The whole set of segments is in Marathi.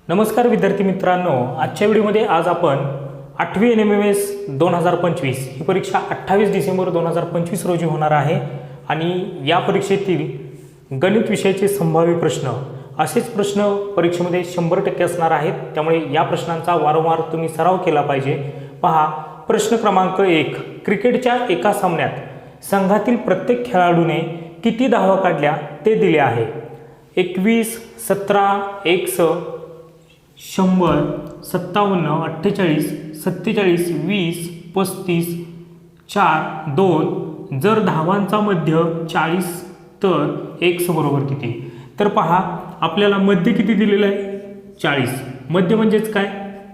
नमस्कार विद्यार्थी मित्रांनो, आजच्या व्हिडिओमध्ये आज आपण 8वी NMMS 2025 ही परीक्षा 28 डिसेंबर 2025 रोजी होणार आहे आणि या परीक्षेतील गणित विषयाचे संभाव्य प्रश्न असेच प्रश्न परीक्षेमध्ये 100% असणार आहेत। त्यामुळे या प्रश्नांचा वारंवार तुम्ही सराव केला पाहिजे। पहा, प्रश्न क्रमांक 1, क्रिकेटच्या एका सामन्यात संघातील प्रत्येक खेळाडूने किती धावा काढल्या ते दिले आहे। 21, 17, 100, 57, 48, 47, 20, 35, 4, 2। जर धावांचा मध्य 40 तर x बरोबर किती। तर पहा, आपल्याला मध्य किती दिलेलं आहे 40। मध्य म्हणजेच काय,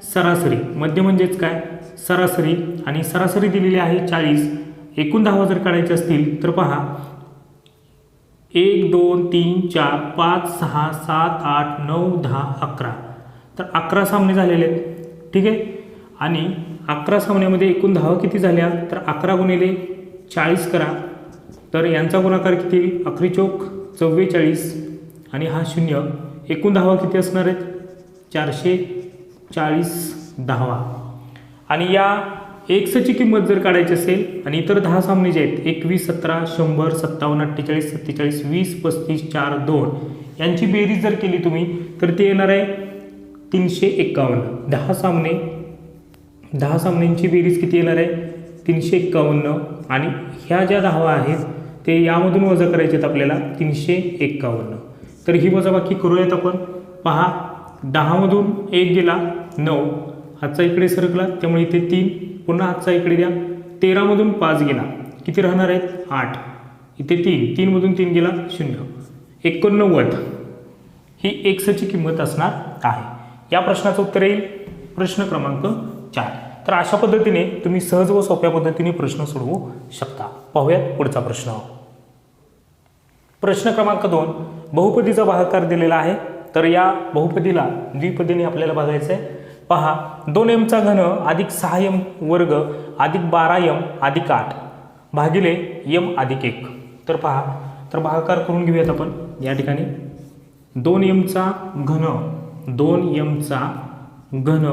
सरासरी। मध्य म्हणजेच काय, सरासरी, आणि सरासरी दिलेली आहे 40। एकूण धावा जर काढायच्या असतील तर पहा 1 2 3 4 5 6 7 8 9 10 11। तर 11 सामने झालेले आहेत, ठीक आहे। आणि 11 सामन्यामध्ये एकूण धावा किती झाल्या तर 11 गुणिले 40 करा, तर यांचा गुणाकार किती, 11 चौक 44 आणि हा 0। एकूण धावा किती असणार आहेत 440 धावा। आणि या एक्सची किंमत जर काढायची असेल आणि इतर 10 सामने जे आहेत 21, 17, 100, 57, 48, 47, 20, 35, 4, 2 यांची बेरीज जर केली तुम्ही तर ते येणार आहे 351। 10 सामन्यांची बेरीज किती येणार आहे 351। आणि ह्या ज्या धावा आहेत ते यामधून वजा करायचे आहेत आपल्याला 351। तर ही वजाबाकी करूयात आपण। पहा, 10 मधून 1 गेला 9, हातचा इकडे सरकला त्यामुळे इथे 3, पुन्हा हातचा इकडे द्या। 13 मधून 5 गेला, किती राहणार आहेत 8, इथे 3, 3 मधून 3 गेला 0। 89 ही एक्सची किंमत असणार आहे। या प्रश्नाचं उत्तर येईल प्रश्न क्रमांक 4। तर अशा पद्धतीने तुम्ही सहज व सोप्या पद्धतीने प्रश्न सोडवू शकता। पाहूयात पुढचा प्रश्न। प्रश्न क्रमांक 2, बहुपदीचा भागाकार दिलेला आहे। तर या बहुपदीला द्विपदीने आपल्याला बघायचं आहे। पहा, 2m चा घन अधिक 6m वर्ग अधिक 12m अधिक 8 भागिले m अधिक 1। तर पहा, तर भागाकार करून घेऊयात आपण। या ठिकाणी 2m चा घन, 2m चा घन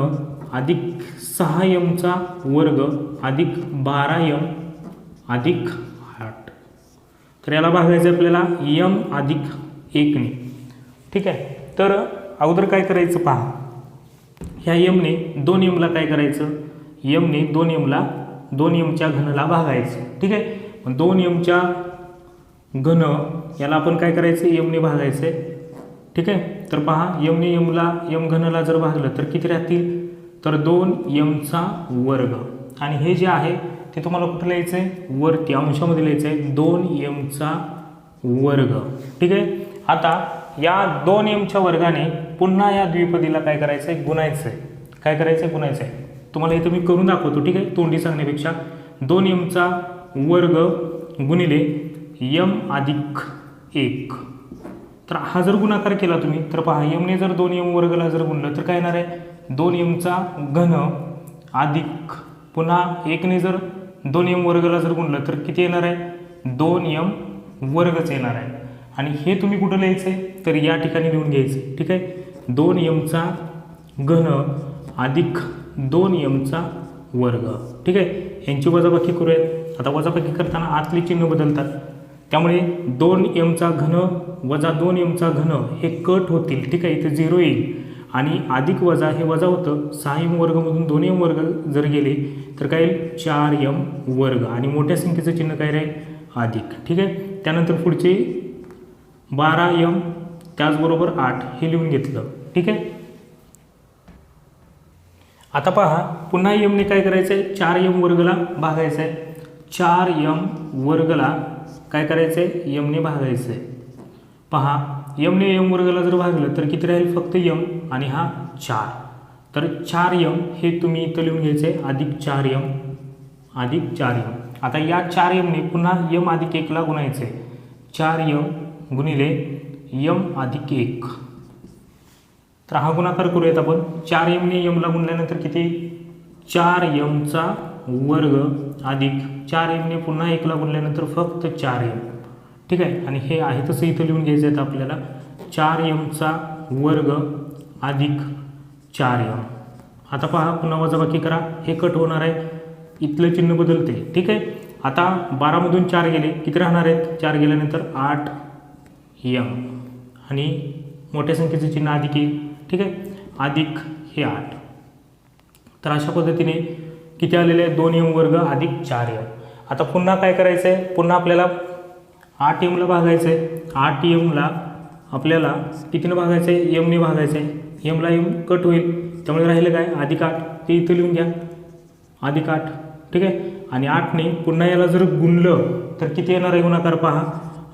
अधिक 6m चा वर्ग अधिक 12m अधिक 8। तर याला भागायचं आपल्याला m अधिक 1 ने, ठीक आहे। तर अगोदर काय करायचं पहा, ह्या m ने 2m ला काय करायचं, m ने 2m ला 2m च्या घनला भागायचं, ठीक आहे। 2m च्या घन याला आपण काय करायचं m ने भागायचं आहे, ठीक आहे। तर पहा, m ने m घनला जर भागलं तर किती राहतील, तर 2m चा वर्ग। आणि हे जे आहे ते तुम्हाला कुठे लिहायचं आहे, वरती अंशामध्ये लिहायचं आहे 2m चा वर्ग, ठीक आहे। आता या 2m च्या वर्गाने पुन्हा या द्विपदीला काय करायचं आहे, गुणायचं आहे। काय करायचं आहे, गुणायचं आहे। तुम्हाला इथं मी करून दाखवतो, ठीक आहे, तोंडी सांगण्यापेक्षा। 2m चा वर्ग गुणिले m अधिक 1। तर हा जर गुणाकार केला तुम्ही तर पहा, m ने जर 2m वर्गला जर गुणलं तर काय येणार आहे, 2m चा घन अधिक पुन्हा 1 ने जर 2m वर्गला जर गुणलं तर किती येणार आहे, 2m वर्गच येणार आहे। आणि हे तुम्ही कुठं लिहायचं आहे, तर या ठिकाणी लिहून घ्यायचं, ठीक आहे। 2m चा घन अधिक 2m चा वर्ग, ठीक आहे। यांची वजाबाकी करूयात। आता वजाबाकी करताना आतली चिन्ह बदलतात, त्यामुळे 2m चा घन वजा 2m चा घन हे कट होतील, ठीक आहे। इथे 0 येईल आणि अधिक वजा हे वजा होतं, 6m वर्गमधून 2m वर्ग जर गेले तर काय येईल 4m वर्ग, आणि मोठ्या संख्येचं चिन्ह काय राहील अधिक, ठीक आहे। त्यानंतर पुढचे 12m त्याचबरोबर 8 हे लिहून घेतलं, ठीक आहे। आता पहा, पुन्हा m ने काय करायचं आहे, 4m वर्गला भागायचं आहे। 4m वर्गला काय करायचं आहे, m ने भागायचं आहे। पहा, m ने m वर्गला जर भागलं तर किती राहील, फक्त m आणि हा 4। तर 4m हे तुम्ही इथं लिहून घ्यायचं आहे, अधिक 4m अधिक 4m। आता या 4m ने पुन्हा m अधिक 1 ला गुणायचं आहे। 4m गुणिले m अधिक 1। तर हा गुणाकार करूयात आपण। 4m ने m ला गुणल्यानंतर किती, 4m चा वर्ग अधिक 4m ने पुन्हा 1 ला गुणल्यानंतर फक्त 4m, ठीक आहे। आणि हे आहे तसं इथं लिहून घ्यायचं आहे आपल्याला, 4m चा वर्ग अधिक 4m. आता पहा पुन्हा वजाबाकी करा, हे कट होणार आहे, इथलं चिन्ह बदलते. ठीक आहे. आता 12मधून 4 गेले, किती राहणार आहेत? 4 गेल्यानंतर 8m आणि मोठ्या संख्येचं चिन्ह अधिक येईल. ठीक आहे, अधिक हे 8. तर अशा पद्धतीने किती आलेले आहे? 2m वर्ग अधिक 4m. आता पुन्हा काय करायचं आहे? पुन्हा आपल्याला 8mला भागायचं आहे. 8mला आपल्याला कितीनं भागायचं आहे? mने भागायचं आहे. mला m कट होईल, त्यामुळे राहिलं काय? अधिक 8. ते इथं लिहून घ्या, अधिक 8. ठीक आहे. आणि 8ने पुन्हा याला जर गुणलं तर किती येणार आहे गुणाकार? पहा,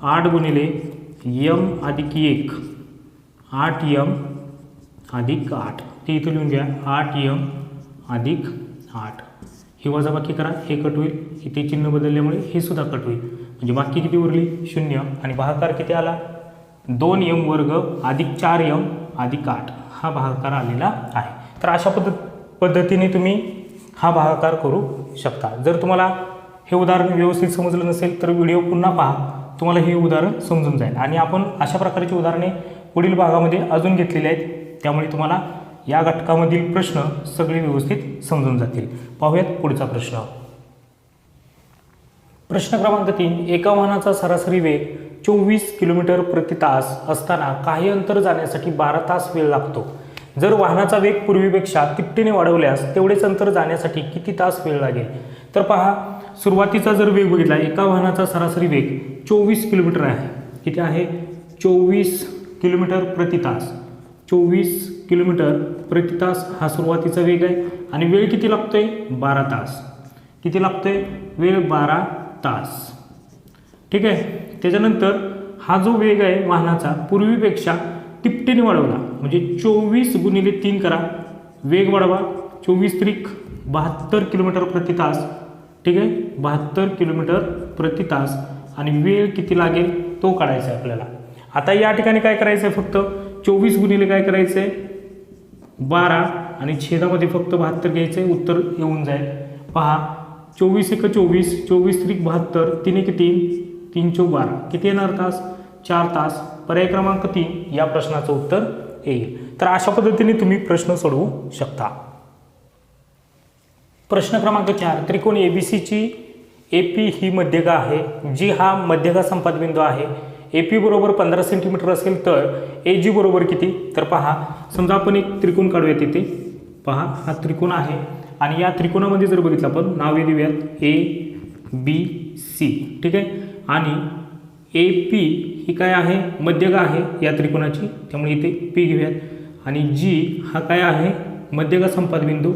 8 गुणिले m अधिक 1, 8m अधिक 8. ते इथं लिहून घ्या, 8m अधिक 8. ही वजाबाकी करा, हे कट होईल, इथे चिन्ह बदलल्यामुळे हे सुद्धा कट होईल. म्हणजे बाकी किती उरली? 0. आणि भागाकार किती आला? 2m वर्ग अधिक 4m अधिक 8 हा भागाकार आलेला आहे. तर अशा पद्धतीने तुम्ही हा भागाकार करू शकता. जर तुम्हाला हे उदाहरण व्यवस्थित समजलं नसेल तर व्हिडिओ पुन्हा पहा, तुम्हाला हे उदाहरण समजून जाईल. आणि आपण अशा प्रकारची उदाहरणे पुढील भागामध्ये अजून घेतलेली आहेत, त्यामुळे तुम्हाला या घटकामधील प्रश्न सगळे व्यवस्थित समजून जातील. पाहूयात पुढचा प्रश्न. प्रश्न क्रमांक 3. एका वाहनाचा सरासरी वेग 24 किलोमीटर प्रति तास असताना काही अंतर जाण्यासाठी 12 तास वेळ लागतो. जर वाहनाचा वेग पूर्वीपेक्षा तिपटीने वाढवल्यास तेवढेच अंतर जाण्यासाठी किती तास वेळ लागेल? तर पहा, सुरुवातीचा जर वेग बघितला, एका वाहनाचा सरासरी वेग 24 किलोमीटर आहे. किती आहे? 24 किलोमीटर प्रति तास. 24 किलोमीटर प्रति तास हा सुरुवातीचा वेग आहे. आणि वेळ किती लागतोय? 12 तास. किती लागतोय? वेळ 12 तास. ठीक आहे. त्याच्यानंतर हा जो वेग आहे वाहनाचा पूर्वीपेक्षा तिपटीने वाढवला, म्हणजे 24 गुणिले 3 करा, वेग वाढवा. 24 त्रिक 72 किलोमीटर प्रति तास. ठीक आहे, 72 किलोमीटर प्रति तास. आणि वेळ किती लागेल तो काढायचा आहे आपल्याला. आता या ठिकाणी काय करायचं आहे? फक्त 24 गुणिले काय करायचं आहे? 12 आणि छेदामध्ये फक्त 72 घ्यायचं आहे, उत्तर येऊन जाईल. पहा, 24 एक 24, 24 त्रिक 72, 3 एक 3, 3 चौक 12, किती येणार तास? 4 तास. पर्याय क्रमांक 3 या प्रश्नाचं उत्तर येईल. तर अशा पद्धतीने तुम्ही प्रश्न सोडवू शकता. प्रश्न क्रमांक 4. त्रिकोण एबीसीची एपी ही मध्यगा आहे, जी हा मध्यगा संपादबिंदू आहे. एपी बरोबर 15 सेंटीमीटर असेल तर एजी बरोबर किती? तर पहा, समजा आपण एक त्रिकोण काढूयात. इथे पहा, हा त्रिकोण आहे आणि या त्रिकोणामध्ये जर बघितलं आपण नावे देऊयात ए बी सी. ठीक आहे. आणि ए पी ही काय आहे? मध्यगा आहे या त्रिकोणाची, त्यामुळे इथे पी घेऊयात. आणि जी हा काय आहे? मध्यगा संपादबिंदू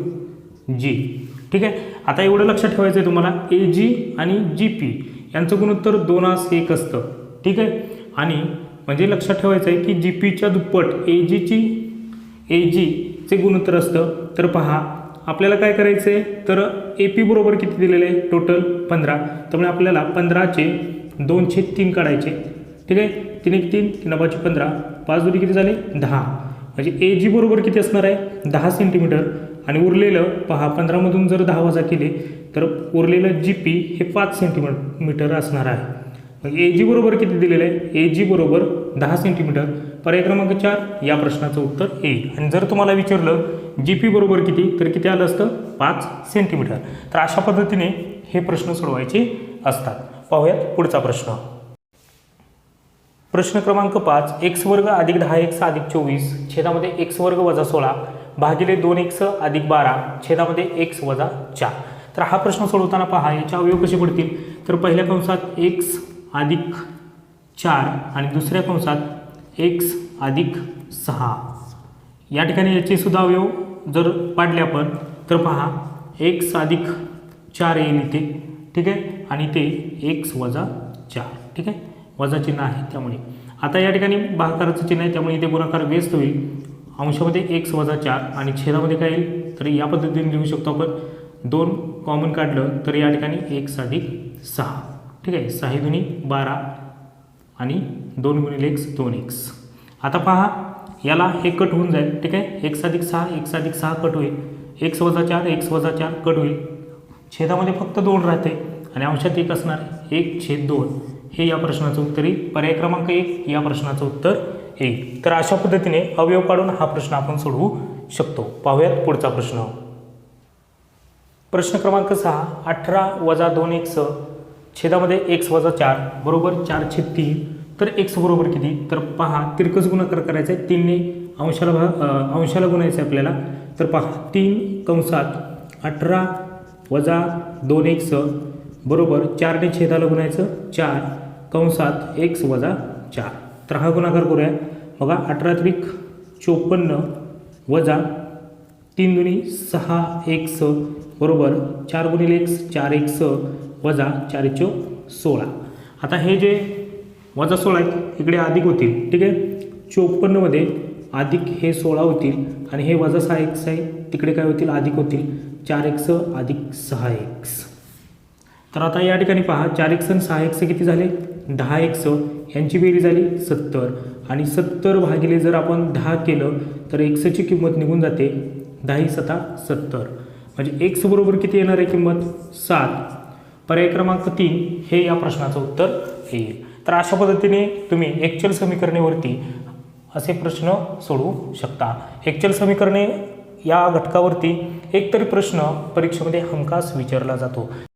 जी. ठीक आहे. आता एवढं लक्षात ठेवायचं आहे तुम्हाला, ए जी आणि जी पी यांचं गुणोत्तर 2:1 असतं. ठीक आहे. आणि म्हणजे लक्षात ठेवायचं आहे की जी पीच्या दुप्पट ए जीचे गुणोत्तर असतं. तर पहा, आपल्याला काय करायचं आहे? तर ए पी बरोबर किती दिलेलं आहे? टोटल 15. त्यामुळे आपल्याला 15चे 2/3 काढायचे. ठीक आहे. 3 एक 3, 3 15, 5 दुनी किती झाले? 10. म्हणजे ए जी बरोबर किती असणार आहे? 10 सेंटीमीटर. आणि उरलेलं पहा, 15मधून जर 10 वजा केले तर उरलेलं जी पी हे 5 सेंटीमीटर असणार आहे. मग ए जी बरोबर किती दिलेलं आहे? ए जी बरोबर 10 सेंटीमीटर. पर्याय क्रमांक 4 या प्रश्नाचं उत्तर येईल. आणि जर तुम्हाला विचारलं जी पी बरोबर किती, तर किती आलं असतं? 5 सेंटीमीटर. तर अशा पद्धतीने हे प्रश्न सोडवायचे असतात. पाहूयात पुढचा प्रश्न. प्रश्न क्रमांक 5. एक्स वर्ग अधिक 10x अधिक 24 छेदामध्ये एक्स वर्ग वजा 16 भागिले 2x अधिक 12 छेदामध्ये x वजा 4. तर हा प्रश्न सोडवताना पहा, याचे अवयव कसे पडतील? तर पहिल्या कंसात x अधिक 4 आणि दुसऱ्या कंसात x अधिक 6. या ठिकाणी याचे सुद्धा अवयव जर पाडले आपण तर पहा, x अधिक 4 येईल इथे. ठीक आहे. आणि ते x वजा 4. ठीक आहे, वजा चिन्ह आहे त्यामुळे. आता या ठिकाणी भागाकाराचं चिन्ह आहे, त्यामुळे इथे गुणाकार व्यस्त होईल. अंशामध्ये x वजा 4 आणि छेदामध्ये काय येईल? तर या पद्धतीने लिहू शकतो आपण. 2 कॉमन काढलं तर या ठिकाणी x अधिक 6. ठीक आहे. 6 दुनी 12 आणि 2 गुणिले x 2x. आता पहा, याला हे कट होऊन जाईल. ठीक आहे. x अधिक 6 कट होईल. x वजा 4 कट होईल. छेदामध्ये फक्त 2 राहते आणि अंशात 1 असणार. 1/2 हे या प्रश्नाचं उत्तर येईल. पर्याय क्रमांक 1 या प्रश्नाचं उत्तर येईल. तर अशा पद्धतीने अवयव काढून हा प्रश्न आपण सोडवू शकतो. पाहूयात पुढचा प्रश्न. प्रश्न क्रमांक 6. 18 वजा 2x छेदामध्ये x वजा 4 बरोबर 4/3. तर x बरोबर किती? तर पहा तिरकस गुणाकार करायचा आहे. 3ने अंशाला गुणायचं आहे आपल्याला. तर पहा 3 कंसात 18 वजा 2x बरोबर 4ने छेदाला गुणायचं 4 कंसात x वजा 4. तर हा गुणाकार करूया. बघा 18 त्रिक 54 वजा 3 दुनी 6x बरोबर 4 गुणिले x 4x वजा 4 16. आता हे जे वजा 16 आहेत इकडे अधिक होतील. ठीक आहे. 54मध्ये अधिक हे 16 होतील आणि हे वजा 6x आहे तिकडे काय होतील अधिक होतील 4x अधिक 6x. तर आता या ठिकाणी पहा 4x आणि 6x किती झाले 10x. यांची बेरीज झाली 70 आणि 70 भागिले जर आपण 10 केलं तर xची किंमत निघून जाते 10 7 70. म्हणजे x बरोबर किती येणार आहे किंमत 7. पर्याय क्रमांक 3 हे या प्रश्नाचं उत्तर येईल. तर अशा पद्धतीने तुम्ही एक्चुअल समीकरणेवरती असे प्रश्न सोडवू शकता. एक्चुअल समीकरणे या घटकावरती एकतरी प्रश्न परीक्षेमध्ये हमखास विचारला जातो.